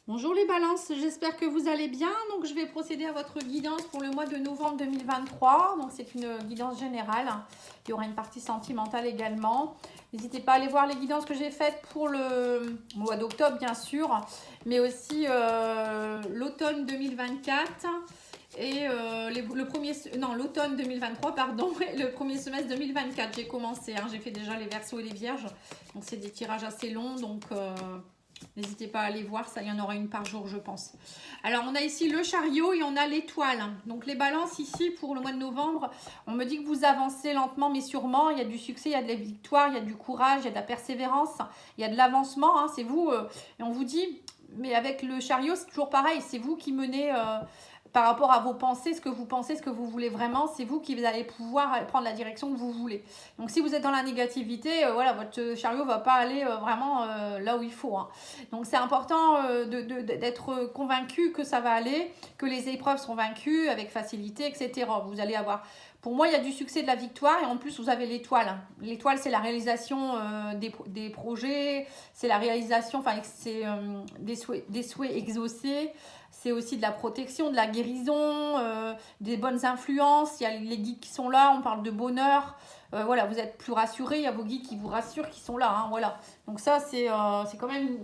Bonjour les balances, j'espère que vous allez bien. Donc je vais procéder à votre guidance pour le mois de novembre 2023. Donc c'est une guidance générale. Il y aura une partie sentimentale également. N'hésitez pas à aller voir les guidances que j'ai faites pour le mois d'octobre bien sûr, mais aussi l'automne 2024 et l'automne 2023 pardon, et le premier semestre 2024. J'ai commencé, j'ai fait déjà les Verseaux et les Vierges. Donc c'est des tirages assez longs, donc n'hésitez pas à aller voir, ça, il y en aura une par jour, je pense. Alors, on a ici le chariot et on a l'étoile. Donc, les balances ici pour le mois de novembre, on me dit que vous avancez lentement mais sûrement. Il y a du succès, il y a de la victoire, il y a du courage, il y a de la persévérance, il y a de l'avancement. C'est vous. Et on vous dit, mais avec le chariot, c'est toujours pareil. C'est vous qui menez par rapport à vos pensées, ce que vous pensez, ce que vous voulez vraiment. C'est vous qui allez pouvoir prendre la direction que vous voulez. Donc si vous êtes dans la négativité, voilà, votre chariot ne va pas aller vraiment là où il faut. Donc c'est important d'être convaincu que ça va aller, que les épreuves sont vaincues avec facilité, etc. Vous allez avoir... Pour moi, il y a du succès, de la victoire et en plus, vous avez l'étoile. L'étoile, c'est la réalisation des projets, c'est la réalisation, enfin, c'est des souhaits exaucés. C'est aussi de la protection, de la guérison, des bonnes influences. Il y a les guides qui sont là, on parle de bonheur. Voilà, vous êtes plus rassurés, il y a vos guides qui vous rassurent, qui sont là. Voilà. Donc ça, c'est quand même...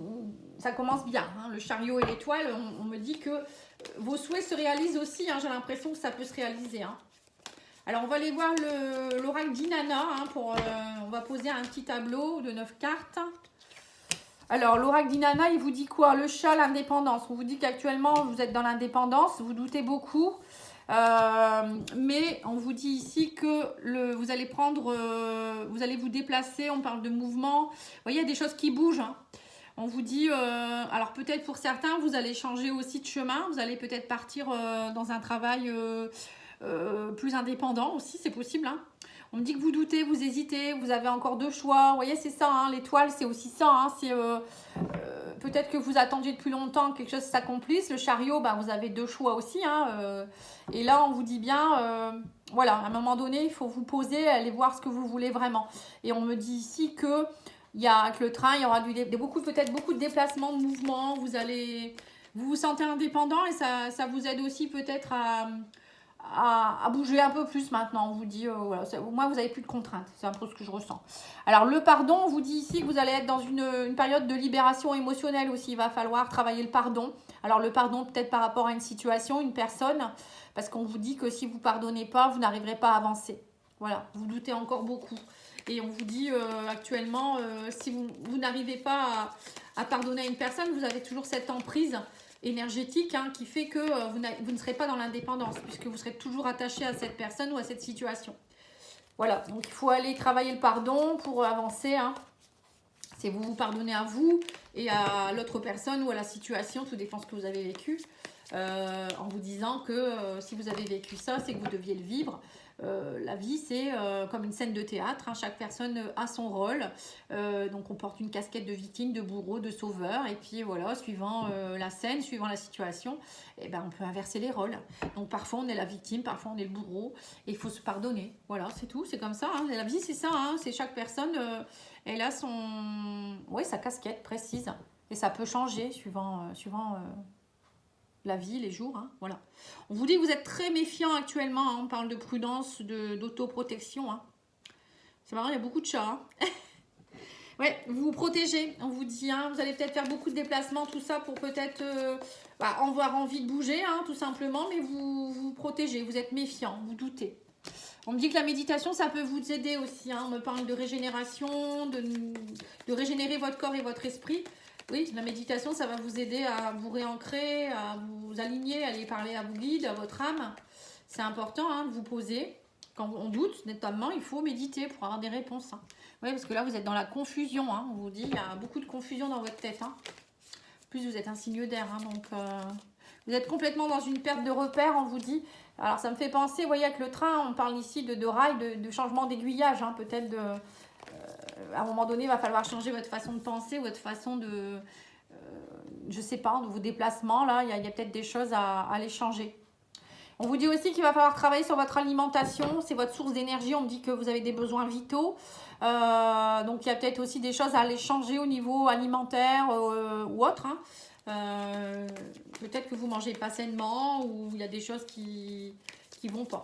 Ça commence bien. Le chariot et l'étoile, on me dit que vos souhaits se réalisent aussi. J'ai l'impression que ça peut se réaliser. Alors, on va aller voir l'oracle d'Inanna. On va poser un petit tableau de 9 cartes. Alors, l'oracle d'Inanna, il vous dit quoi? Le chat, l'indépendance. On vous dit qu'actuellement, vous êtes dans l'indépendance. Vous doutez beaucoup. Mais on vous dit ici que vous allez vous allez vous déplacer. On parle de mouvement. Vous voyez, il y a des choses qui bougent. On vous dit, alors peut-être pour certains, vous allez changer aussi de chemin. Vous allez peut-être partir dans un travail plus indépendant aussi, c'est possible. On me dit que vous doutez, vous hésitez, vous avez encore deux choix. Vous voyez, c'est ça, l'étoile, c'est aussi ça. C'est peut-être que vous attendiez depuis longtemps que quelque chose s'accomplisse. Le chariot, vous avez deux choix aussi. Et là, on vous dit bien, voilà, à un moment donné, il faut vous poser, aller voir ce que vous voulez vraiment. Et on me dit ici que avec le train, il y aura peut-être beaucoup de déplacements, de mouvements. Vous vous sentez indépendant et ça vous aide aussi peut-être à bouger un peu plus maintenant. On vous dit, voilà, moi, vous n'avez plus de contraintes. C'est un peu ce que je ressens. Alors, le pardon, on vous dit ici que vous allez être dans une période de libération émotionnelle aussi. Il va falloir travailler le pardon. Alors, le pardon, peut-être par rapport à une situation, une personne, parce qu'on vous dit que si vous ne pardonnez pas, vous n'arriverez pas à avancer. Voilà, vous doutez encore beaucoup. Et on vous dit actuellement, si vous n'arrivez pas à pardonner à une personne, vous avez toujours cette emprise énergétique qui fait que vous ne serez pas dans l'indépendance, puisque vous serez toujours attaché à cette personne ou à cette situation. Voilà, donc il faut aller travailler le pardon pour avancer. C'est vous pardonnez à vous et à l'autre personne ou à la situation, tout dépend de ce que vous avez vécu. En vous disant que si vous avez vécu ça, c'est que vous deviez le vivre. La vie, c'est comme une scène de théâtre. Chaque personne a son rôle. Donc, on porte une casquette de victime, de bourreau, de sauveur. Et puis, voilà, suivant la scène, suivant la situation, on peut inverser les rôles. Donc, parfois, on est la victime, parfois, on est le bourreau. Et il faut se pardonner. Voilà, c'est tout. C'est comme ça. La vie, c'est ça. C'est chaque personne, elle a sa casquette précise. Et ça peut changer suivant la vie, les jours. Voilà. On vous dit que vous êtes très méfiant actuellement. On parle de prudence, d'autoprotection. C'est marrant, il y a beaucoup de chats. Ouais, vous vous protégez. On vous dit, vous allez peut-être faire beaucoup de déplacements, tout ça pour peut-être avoir envie de bouger, tout simplement. Mais vous protégez, vous êtes méfiant, vous doutez. On me dit que la méditation, ça peut vous aider aussi. On me parle de régénération, de régénérer votre corps et votre esprit. Oui, la méditation, ça va vous aider à vous réancrer, à vous aligner, à aller parler à vos guides, à votre âme. C'est important de vous poser. Quand on doute, notamment, il faut méditer pour avoir des réponses. Oui, parce que là, vous êtes dans la confusion. On vous dit, il y a beaucoup de confusion dans votre tête. En plus, vous êtes un signe d'air. Donc, vous êtes complètement dans une perte de repère, on vous dit. Alors, ça me fait penser, vous voyez, avec le train, on parle ici de rail, de changement d'aiguillage. Peut-être à un moment donné, il va falloir changer votre façon de penser, votre façon de, je sais pas, de vos déplacements. Là, il y a peut-être des choses à aller changer. On vous dit aussi qu'il va falloir travailler sur votre alimentation. C'est votre source d'énergie. On me dit que vous avez des besoins vitaux. Donc, il y a peut-être aussi des choses à aller changer au niveau alimentaire ou autre. Peut-être que vous ne mangez pas sainement ou il y a des choses qui vont pas.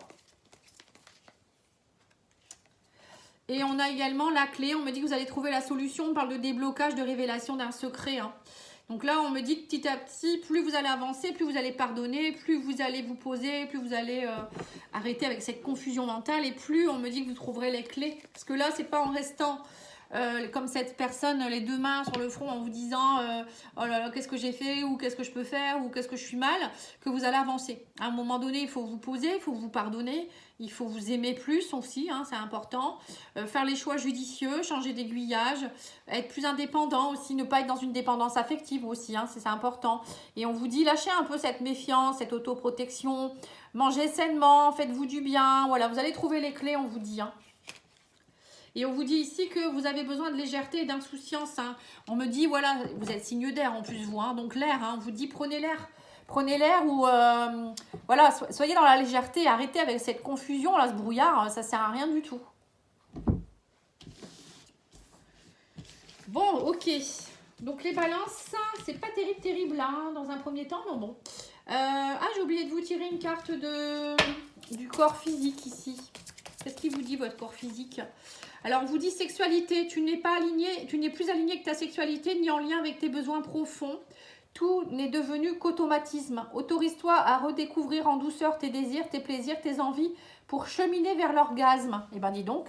Et on a également la clé. On me dit que vous allez trouver la solution. On parle de déblocage, de révélation d'un secret. Hein. Donc là, on me dit que petit à petit, plus vous allez avancer, plus vous allez pardonner, plus vous allez vous poser, plus vous allez arrêter avec cette confusion mentale et plus on me dit que vous trouverez les clés. Parce que là, c'est pas en restant comme cette personne, les deux mains sur le front en vous disant oh là là, qu'est-ce que j'ai fait ou qu'est-ce que je peux faire ou qu'est-ce que je suis mal, que vous allez avancer. À un moment donné, il faut vous poser, il faut vous pardonner, il faut vous aimer plus aussi, hein, c'est important. Faire les choix judicieux, changer d'aiguillage, être plus indépendant aussi, ne pas être dans une dépendance affective aussi, hein, c'est important. Et on vous dit, lâchez un peu cette méfiance, cette autoprotection, mangez sainement, faites-vous du bien, voilà, vous allez trouver les clés, on vous dit, hein. Et on vous dit ici que vous avez besoin de légèreté et d'insouciance. Hein. On me dit, voilà, vous êtes signe d'air en plus, vous. Hein, donc l'air, hein, on vous dit, prenez l'air. Prenez l'air ou, voilà, soyez dans la légèreté. Arrêtez avec cette confusion, là, ce brouillard, ça sert à rien du tout. Bon, ok. Donc les balances, c'est pas terrible là, hein, dans un premier temps, mais bon. J'ai oublié de vous tirer une carte du corps physique ici. Qu'est-ce qui vous dit, votre corps physique ? Alors, on vous dit sexualité, tu n'es pas aligné, tu n'es plus aligné que ta sexualité, ni en lien avec tes besoins profonds. Tout n'est devenu qu'automatisme. Autorise-toi à redécouvrir en douceur tes désirs, tes plaisirs, tes envies pour cheminer vers l'orgasme. Eh ben, dis donc.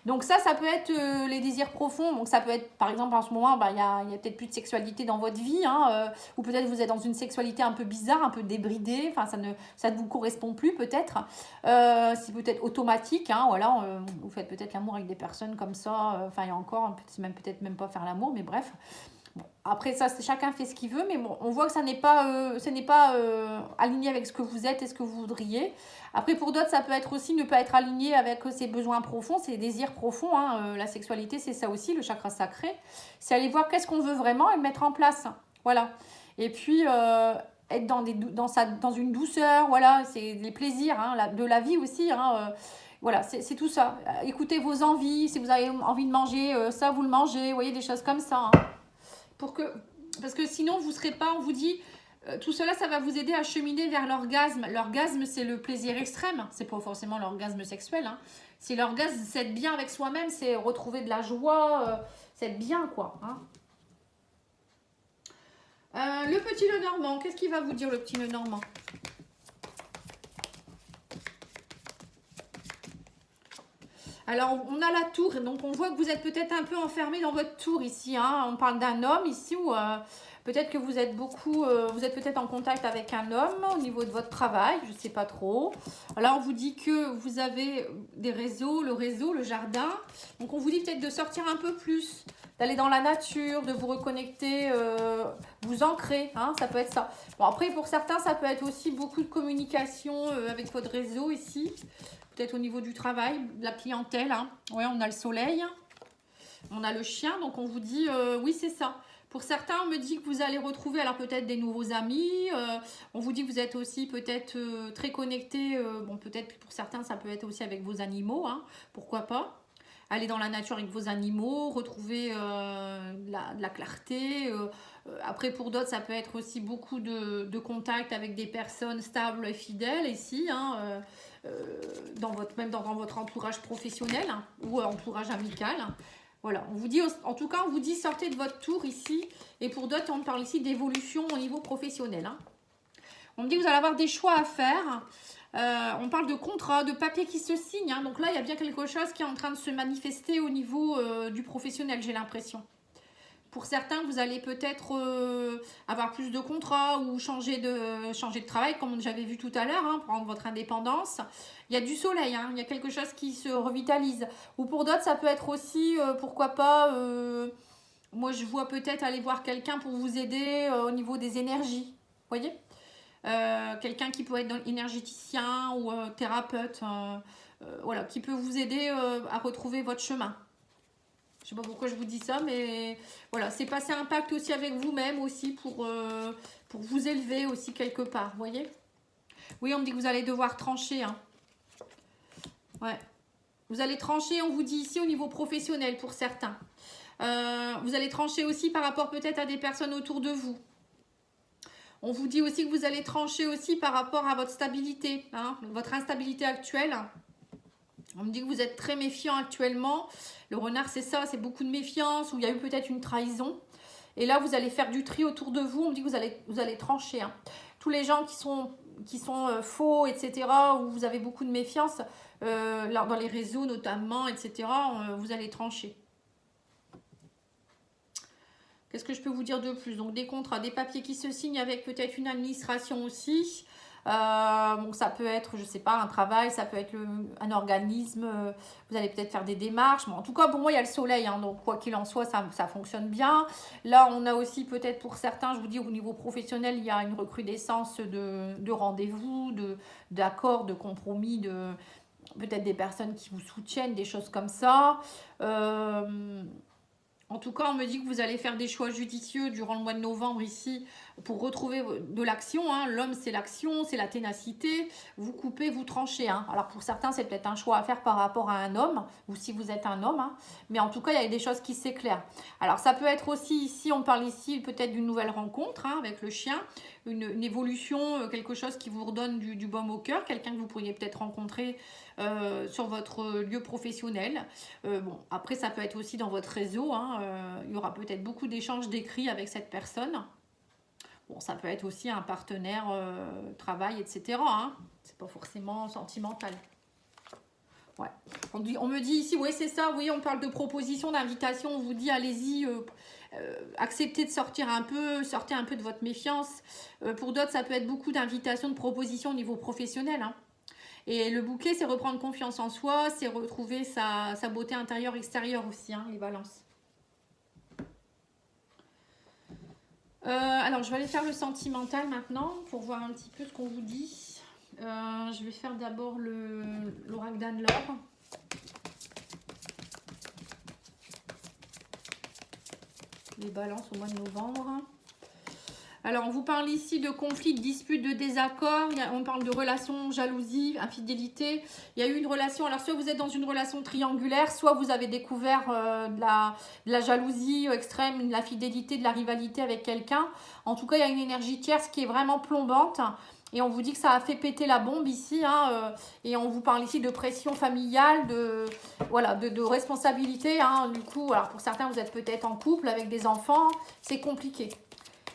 Donc ça peut être les désirs profonds. Donc ça peut être, par exemple, en ce moment, il y a peut-être plus de sexualité dans votre vie. Hein, ou peut-être vous êtes dans une sexualité un peu bizarre, un peu débridée. Enfin, ça ne vous correspond plus peut-être. C'est peut-être automatique. Hein, voilà, vous faites peut-être l'amour avec des personnes comme ça. Enfin, il y a encore, c'est même peut-être même pas faire l'amour, mais bref. Bon, après ça, chacun fait ce qu'il veut, mais bon, on voit que ça n'est pas, aligné avec ce que vous êtes et ce que vous voudriez. Après, pour d'autres, ça peut être aussi ne pas être aligné avec ses besoins profonds, ses désirs profonds. Hein. La sexualité, c'est ça aussi, le chakra sacré. C'est aller voir qu'est-ce qu'on veut vraiment et le mettre en place. Voilà. Et puis, être dans une douceur, voilà, c'est les plaisirs hein, de la vie aussi. Hein, voilà, c'est tout ça. Écoutez vos envies. Si vous avez envie de manger ça, vous le mangez. Vous voyez, des choses comme ça. Hein. Parce que sinon, vous ne serez pas, on vous dit, tout cela, ça va vous aider à cheminer vers l'orgasme. L'orgasme, c'est le plaisir extrême. C'est pas forcément l'orgasme sexuel. Hein. C'est l'orgasme, c'est être bien avec soi-même, c'est retrouver de la joie, c'est être bien, quoi. Hein. Le petit Lenormand, qu'est-ce qu'il va vous dire, le petit Lenormand ? Alors, on a la tour, donc on voit que vous êtes peut-être un peu enfermé dans votre tour ici. Hein. On parle d'un homme ici où peut-être que vous êtes vous êtes peut-être en contact avec un homme au niveau de votre travail, je ne sais pas trop. Alors, on vous dit que vous avez des réseaux, le jardin. Donc, on vous dit peut-être de sortir un peu plus, d'aller dans la nature, de vous reconnecter, vous ancrer, hein, ça peut être ça. Bon, après, pour certains, ça peut être aussi beaucoup de communication avec votre réseau ici. Peut-être au niveau du travail, de la clientèle. Hein. Ouais, on a le soleil, on a le chien, donc on vous dit, oui, c'est ça. Pour certains, on me dit que vous allez retrouver alors peut-être des nouveaux amis. On vous dit que vous êtes aussi peut-être très connecté. Bon, peut-être pour certains, ça peut être aussi avec vos animaux. Hein, pourquoi pas. Aller dans la nature avec vos animaux, retrouver de la clarté. Après, pour d'autres, ça peut être aussi beaucoup de contact avec des personnes stables et fidèles ici. Hein, même dans votre entourage professionnel hein, ou entourage amical. Voilà, on vous dit, en tout cas, on vous dit sortez de votre tour ici. Et pour d'autres, on parle ici d'évolution au niveau professionnel. Hein. On me dit que vous allez avoir des choix à faire. On parle de contrat, de papier qui se signe. Hein. Donc là, il y a bien quelque chose qui est en train de se manifester au niveau du professionnel, j'ai l'impression. Pour certains, vous allez peut-être avoir plus de contrats ou changer de travail, comme j'avais vu tout à l'heure, hein, prendre votre indépendance. Il y a du soleil, hein, il y a quelque chose qui se revitalise. Ou pour d'autres, ça peut être aussi, pourquoi pas, moi je vois peut-être aller voir quelqu'un pour vous aider au niveau des énergies. Vous voyez quelqu'un qui peut être énergéticien ou thérapeute, voilà, qui peut vous aider à retrouver votre chemin. Je ne sais pas pourquoi je vous dis ça, mais voilà, c'est passer un pacte aussi avec vous-même aussi pour vous élever aussi quelque part, vous voyez. Oui, on me dit que vous allez devoir trancher. Hein. Ouais. Vous allez trancher, on vous dit ici au niveau professionnel pour certains. Vous allez trancher aussi par rapport peut-être à des personnes autour de vous. On vous dit aussi que vous allez trancher aussi par rapport à votre stabilité, hein, votre instabilité actuelle. On me dit que vous êtes très méfiant actuellement. Le renard, c'est ça, c'est beaucoup de méfiance, ou il y a eu peut-être une trahison. Et là, vous allez faire du tri autour de vous. On me dit que vous allez trancher. Hein. Tous les gens qui sont faux, etc., où vous avez beaucoup de méfiance, dans les réseaux notamment, etc., vous allez trancher. Qu'est-ce que je peux vous dire de plus? Donc, des contrats, des papiers qui se signent avec peut-être une administration aussi. Donc ça peut être, je sais pas, un travail, ça peut être un organisme, vous allez peut-être faire des démarches. Bon, en tout cas, pour moi, il y a le soleil, hein, donc quoi qu'il en soit, ça fonctionne bien. Là, on a aussi peut-être pour certains, je vous dis, au niveau professionnel, il y a une recrudescence de rendez-vous, d'accords, de compromis, peut-être des personnes qui vous soutiennent, des choses comme ça. En tout cas, on me dit que vous allez faire des choix judicieux durant le mois de novembre ici pour retrouver de l'action. Hein. L'homme, c'est l'action, c'est la ténacité. Vous coupez, vous tranchez. Hein. Alors, pour certains, c'est peut-être un choix à faire par rapport à un homme ou si vous êtes un homme. Hein. Mais en tout cas, il y a des choses qui s'éclairent. Alors, ça peut être aussi ici, on parle ici peut-être d'une nouvelle rencontre hein, avec le chien, une évolution, quelque chose qui vous redonne du baume au cœur, quelqu'un que vous pourriez peut-être rencontrer sur votre lieu professionnel. Bon, après, ça peut être aussi dans votre réseau. Hein, il y aura peut-être beaucoup d'échanges d'écrits avec cette personne. Bon, ça peut être aussi un partenaire travail, etc. Hein. C'est pas forcément sentimental. Ouais. On me dit ici, oui, c'est ça, oui, on parle de proposition, d'invitation, on vous dit, allez-y, acceptez de sortir un peu, sortez un peu de votre méfiance. Pour d'autres, ça peut être beaucoup d'invitations, de propositions au niveau professionnel. Hein. Et le bouquet, c'est reprendre confiance en soi, c'est retrouver sa beauté intérieure-extérieure aussi, hein, les balances. Alors, je vais aller faire le sentimental maintenant pour voir un petit peu ce qu'on vous dit. Je vais faire d'abord l'oracle d'Anne-Laure. Les balances au mois de novembre. Alors, on vous parle ici de conflits, de disputes, de désaccords. On parle de relations, jalousie, infidélité. Il y a eu une relation, alors soit vous êtes dans une relation triangulaire, soit vous avez découvert de la jalousie extrême, de l'infidélité, de la rivalité avec quelqu'un. En tout cas, il y a une énergie tierce qui est vraiment plombante. Et on vous dit que ça a fait péter la bombe ici. Hein, et on vous parle ici de pression familiale, de responsabilité. Hein. Du coup, alors pour certains, vous êtes peut-être en couple avec des enfants. C'est compliqué.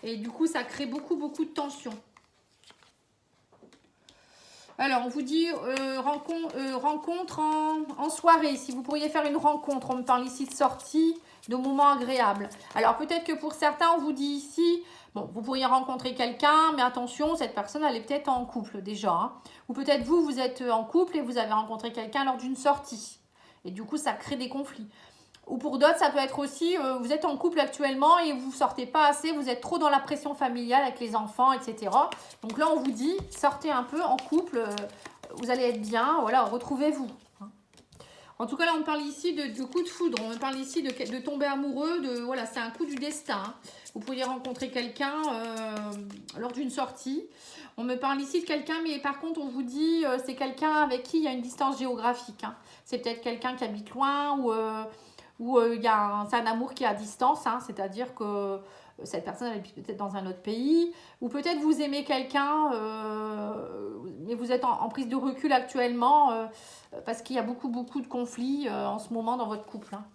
Et du coup, ça crée beaucoup de tension. Alors, on vous dit rencontre en soirée. Si vous pourriez faire une rencontre, on me parle ici de sortie, de moments agréables. Alors, peut-être que pour certains, on vous dit ici, bon, vous pourriez rencontrer quelqu'un, mais attention, cette personne, elle est peut-être en couple déjà. Hein. Ou peut-être vous êtes en couple et vous avez rencontré quelqu'un lors d'une sortie. Et du coup, ça crée des conflits. Ou pour d'autres, ça peut être aussi, vous êtes en couple actuellement et vous ne sortez pas assez, vous êtes trop dans la pression familiale avec les enfants, etc. Donc là, on vous dit, sortez un peu en couple, vous allez être bien, voilà, retrouvez-vous. En tout cas, là, on parle ici de coup de foudre, on parle ici de tomber amoureux, voilà, c'est un coup du destin. Hein. Vous pourriez rencontrer quelqu'un lors d'une sortie. On me parle ici de quelqu'un, mais par contre, on vous dit, c'est quelqu'un avec qui il y a une distance géographique. Hein. C'est peut-être quelqu'un qui habite loin ou c'est un amour qui est à distance, hein, c'est-à-dire que cette personne elle est peut-être dans un autre pays, ou peut-être vous aimez quelqu'un, mais vous êtes en prise de recul actuellement, parce qu'il y a beaucoup de conflits en ce moment dans votre couple. Hein.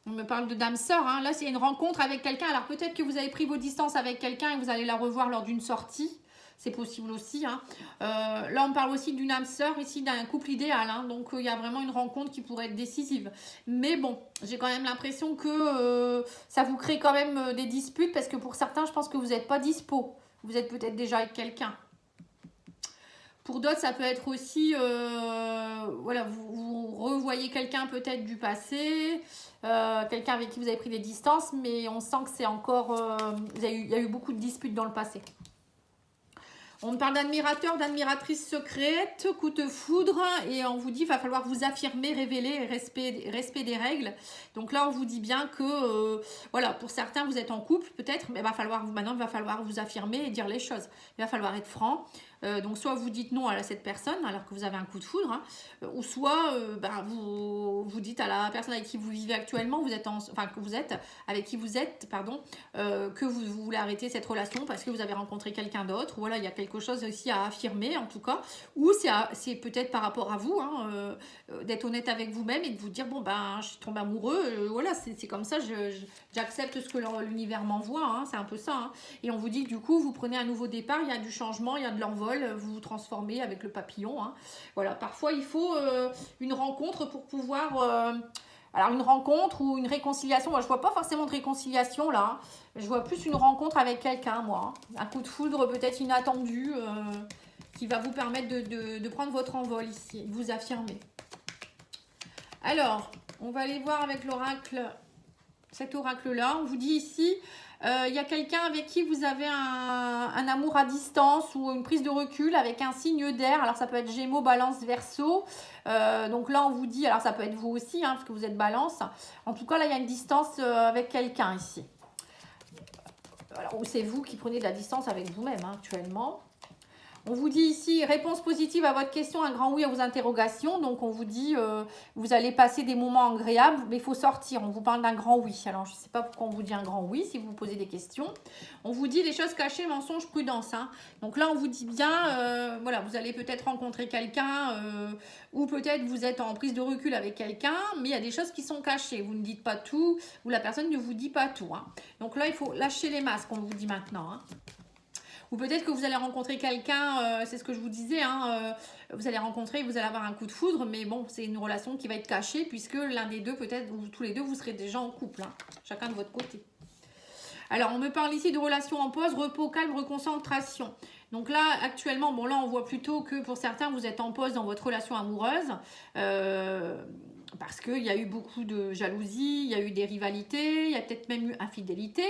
On me parle de dame sœur, hein. Là c'est une rencontre avec quelqu'un, alors peut-être que vous avez pris vos distances avec quelqu'un et vous allez la revoir lors d'une sortie. C'est possible aussi. Hein. Là, on parle aussi d'une âme sœur, ici, d'un couple idéal. Hein. Donc, il y a vraiment une rencontre qui pourrait être décisive. Mais bon, j'ai quand même l'impression que ça vous crée quand même des disputes. Parce que pour certains, je pense que vous n'êtes pas dispo. Vous êtes peut-être déjà avec quelqu'un. Pour d'autres, ça peut être aussi, voilà, vous revoyez quelqu'un peut-être du passé, quelqu'un avec qui vous avez pris des distances. Mais on sent que c'est encore, il y a eu beaucoup de disputes dans le passé. On me parle d'admirateur, d'admiratrice secrète, coup de foudre, et on vous dit qu'il va falloir vous affirmer, révéler, respect des règles. Donc là, on vous dit bien que, voilà, pour certains, vous êtes en couple, peut-être, mais maintenant, il va falloir vous affirmer et dire les choses. Il va falloir être franc. Donc soit vous dites non à cette personne alors que vous avez un coup de foudre, hein, ou soit vous dites à la personne avec qui vous vivez actuellement, avec qui vous êtes, pardon, que vous voulez arrêter cette relation parce que vous avez rencontré quelqu'un d'autre. Voilà, il y a quelque chose aussi à affirmer en tout cas, ou c'est peut-être par rapport à vous, hein, d'être honnête avec vous-même et de vous dire bon je suis tombée amoureux, voilà, c'est comme ça, j'accepte ce que l'univers m'envoie, hein, c'est un peu ça, hein. Et on vous dit que du coup vous prenez un nouveau départ, il y a du changement, il y a de l'envol, vous vous transformez avec le papillon, hein. Voilà, parfois il faut une rencontre pour pouvoir alors une rencontre ou une réconciliation. Moi je vois pas forcément de réconciliation là, hein. Je vois plus une rencontre avec quelqu'un, moi, hein. Un coup de foudre peut-être inattendu, qui va vous permettre de prendre votre envol ici, de vous affirmer. Alors on va aller voir avec l'oracle, cet oracle là. On vous dit ici il y a quelqu'un avec qui vous avez un amour à distance ou une prise de recul avec un signe d'air. Alors ça peut être Gémeaux, Balance, Verseau. Donc là on vous dit, alors ça peut être vous aussi, hein, parce que vous êtes Balance. En tout cas là il y a une distance avec quelqu'un ici. Alors, ou c'est vous qui prenez de la distance avec vous-même, hein, actuellement. On vous dit ici, réponse positive à votre question, un grand oui à vos interrogations. Donc, on vous dit, vous allez passer des moments agréables, mais il faut sortir. On vous parle d'un grand oui. Alors, je ne sais pas pourquoi on vous dit un grand oui, si vous vous posez des questions. On vous dit les choses cachées, mensonges, prudence, hein. Donc là, on vous dit bien, voilà, vous allez peut-être rencontrer quelqu'un, ou peut-être vous êtes en prise de recul avec quelqu'un, mais il y a des choses qui sont cachées. Vous ne dites pas tout, ou la personne ne vous dit pas tout, hein. Donc là, il faut lâcher les masques, on vous dit maintenant, hein. Ou peut-être que vous allez rencontrer quelqu'un, c'est ce que je vous disais, hein, vous allez avoir un coup de foudre, mais bon, c'est une relation qui va être cachée puisque l'un des deux, peut-être, ou tous les deux, vous serez déjà en couple, hein, chacun de votre côté. Alors, on me parle ici de relations en pause, repos, calme, reconcentration. Donc là, actuellement, bon là, on voit plutôt que pour certains, vous êtes en pause dans votre relation amoureuse, parce qu'il y a eu beaucoup de jalousie, il y a eu des rivalités, il y a peut-être même eu infidélité.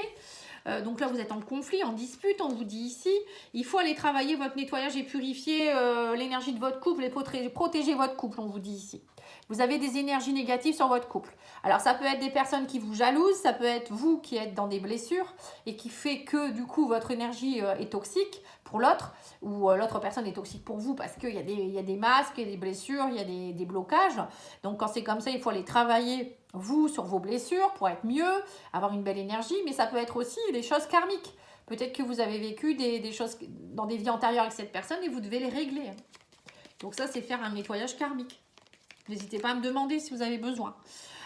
Donc là, vous êtes en conflit, en dispute, on vous dit ici. Il faut aller travailler votre nettoyage et purifier l'énergie de votre couple et protéger votre couple, on vous dit ici. Vous avez des énergies négatives sur votre couple. Alors, ça peut être des personnes qui vous jalousent, ça peut être vous qui êtes dans des blessures et qui fait que, du coup, votre énergie est toxique pour l'autre ou l'autre personne est toxique pour vous parce qu'il y a des masques, il y a des blessures, il y a des blocages. Donc, quand c'est comme ça, il faut aller travailler, vous, sur vos blessures pour être mieux, avoir une belle énergie. Mais ça peut être aussi des choses karmiques. Peut-être que vous avez vécu des choses dans des vies antérieures avec cette personne et vous devez les régler. Donc ça, c'est faire un nettoyage karmique. N'hésitez pas à me demander si vous avez besoin.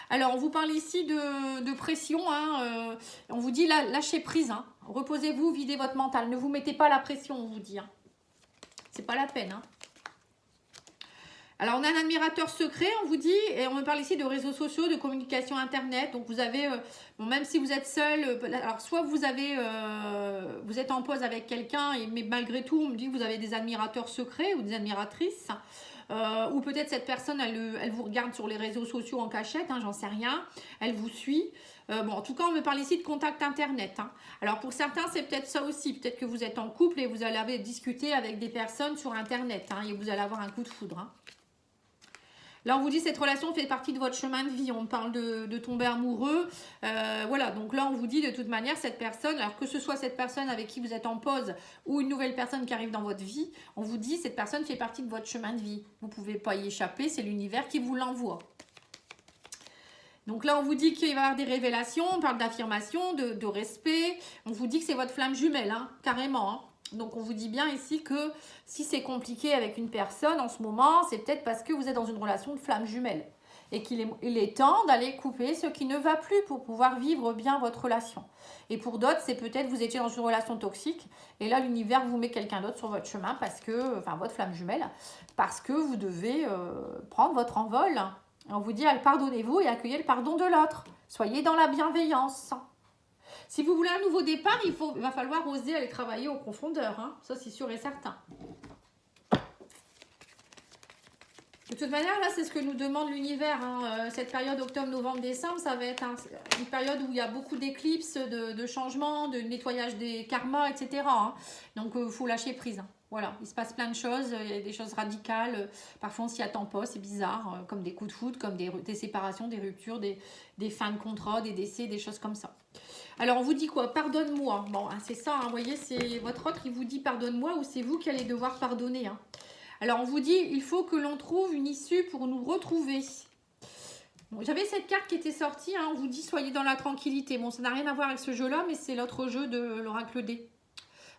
Alors, on vous parle ici de pression, hein, on vous dit lâchez prise, hein. Reposez-vous, videz votre mental. Ne vous mettez pas la pression, on vous dit, hein. C'est pas la peine, hein. Alors, on a un admirateur secret, on vous dit, et on me parle ici de réseaux sociaux, de communication internet. Donc, vous avez, bon, même si vous êtes seul, alors soit vous êtes en pause avec quelqu'un, mais malgré tout, on me dit que vous avez des admirateurs secrets ou des admiratrices. Ou peut-être cette personne, elle vous regarde sur les réseaux sociaux en cachette, hein, j'en sais rien. Elle vous suit. Bon, en tout cas, on me parle ici de contact internet, hein. Alors, pour certains, c'est peut-être ça aussi. Peut-être que vous êtes en couple et vous allez discuter avec des personnes sur internet, hein, et vous allez avoir un coup de foudre, hein. Là, on vous dit cette relation fait partie de votre chemin de vie. On parle de tomber amoureux. Voilà, donc là, on vous dit de toute manière, cette personne, alors que ce soit cette personne avec qui vous êtes en pause ou une nouvelle personne qui arrive dans votre vie, on vous dit cette personne fait partie de votre chemin de vie. Vous ne pouvez pas y échapper, c'est l'univers qui vous l'envoie. Donc là, on vous dit qu'il va y avoir des révélations, on parle d'affirmation, de respect. On vous dit que c'est votre flamme jumelle, hein, carrément, hein. Donc, on vous dit bien ici que si c'est compliqué avec une personne en ce moment, c'est peut-être parce que vous êtes dans une relation de flamme jumelle et qu'il est temps d'aller couper ce qui ne va plus pour pouvoir vivre bien votre relation. Et pour d'autres, c'est peut-être vous étiez dans une relation toxique et là, l'univers vous met quelqu'un d'autre sur votre chemin parce que, enfin, votre flamme jumelle, parce que vous devez prendre votre envol. On vous dit, pardonnez-vous et accueillez le pardon de l'autre. Soyez dans la bienveillance. Si vous voulez un nouveau départ, il va falloir oser aller travailler en profondeur, hein. Ça, c'est sûr et certain. De toute manière, là, c'est ce que nous demande l'univers. Hein. Cette période octobre, novembre, décembre, ça va être une période où il y a beaucoup d'éclipses, de changements, de nettoyage des karmas, etc. Hein. Donc, il faut lâcher prise. Hein. Voilà, il se passe plein de choses, il y a des choses radicales. Parfois, on s'y attend pas, c'est bizarre, comme des coups de foudre, comme des séparations, des ruptures, des fins de contrat, des décès, des choses comme ça. Alors, on vous dit quoi? Pardonne-moi. Bon, hein, c'est ça, hein, vous voyez, c'est votre autre qui vous dit pardonne-moi ou c'est vous qui allez devoir pardonner. Hein. Alors, on vous dit, il faut que l'on trouve une issue pour nous retrouver. Bon, j'avais cette carte qui était sortie, hein, on vous dit, soyez dans la tranquillité. Bon, ça n'a rien à voir avec ce jeu-là, mais c'est l'autre jeu de l'oracle D.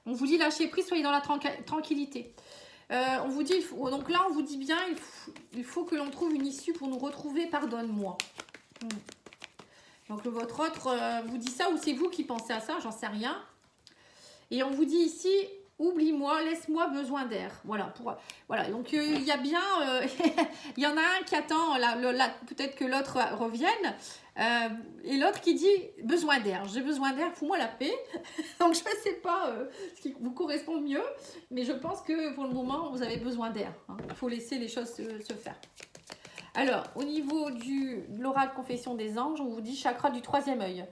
On vous dit, lâchez prise, soyez dans la tranquillité. On vous dit, donc là, on vous dit bien, il faut que l'on trouve une issue pour nous retrouver, pardonne-moi. Donc, votre autre vous dit ça, ou c'est vous qui pensez à ça, j'en sais rien. Et on vous dit ici... Oublie-moi, laisse-moi besoin d'air. Voilà, voilà. Donc il y a bien, il y en a un qui attend, peut-être que l'autre revienne, et l'autre qui dit besoin d'air. J'ai besoin d'air, fous-moi la paix. Donc je ne sais pas ce qui vous correspond mieux, mais je pense que pour le moment, vous avez besoin d'air. Hein. Il faut laisser les choses se faire. Alors, au niveau de l'oracle confession des anges, on vous dit chakra du troisième œil.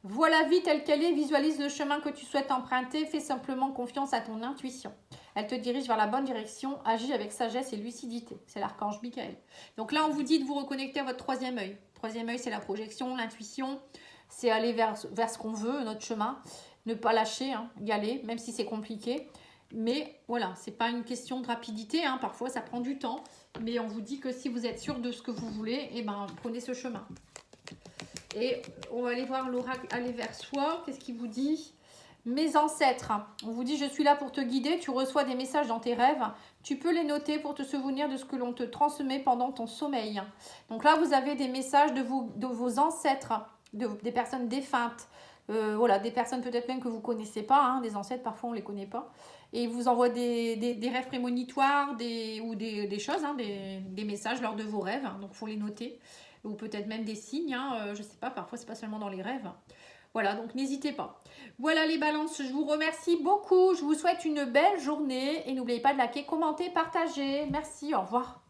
Vois la vie telle qu'elle est, visualise le chemin que tu souhaites emprunter, fais simplement confiance à ton intuition. Elle te dirige vers la bonne direction, agis avec sagesse et lucidité. C'est l'archange Michael. Donc là, on vous dit de vous reconnecter à votre troisième œil. Troisième œil, c'est la projection, l'intuition, c'est aller vers ce qu'on veut, notre chemin. Ne pas lâcher, hein, y aller, même si c'est compliqué. Mais voilà, c'est pas une question de rapidité, hein, parfois ça prend du temps. Mais on vous dit que si vous êtes sûr de ce que vous voulez, eh ben, prenez ce chemin. Et on va aller voir l'oracle aller vers soi. Qu'est-ce qu'il vous dit? Mes ancêtres. On vous dit, je suis là pour te guider. Tu reçois des messages dans tes rêves. Tu peux les noter pour te souvenir de ce que l'on te transmet pendant ton sommeil. Donc là, vous avez des messages de vos ancêtres, des personnes défuntes. Voilà, des personnes peut-être même que vous ne connaissez pas. Hein, des ancêtres, parfois, on ne les connaît pas. Et ils vous envoient des rêves prémonitoires ou des choses, hein, des messages lors de vos rêves. Donc, il faut les noter. Ou peut-être même des signes, hein, je ne sais pas, parfois c'est pas seulement dans les rêves. Voilà, donc n'hésitez pas. Voilà les balances, je vous remercie beaucoup, je vous souhaite une belle journée et n'oubliez pas de liker, commenter, partager. Merci, au revoir.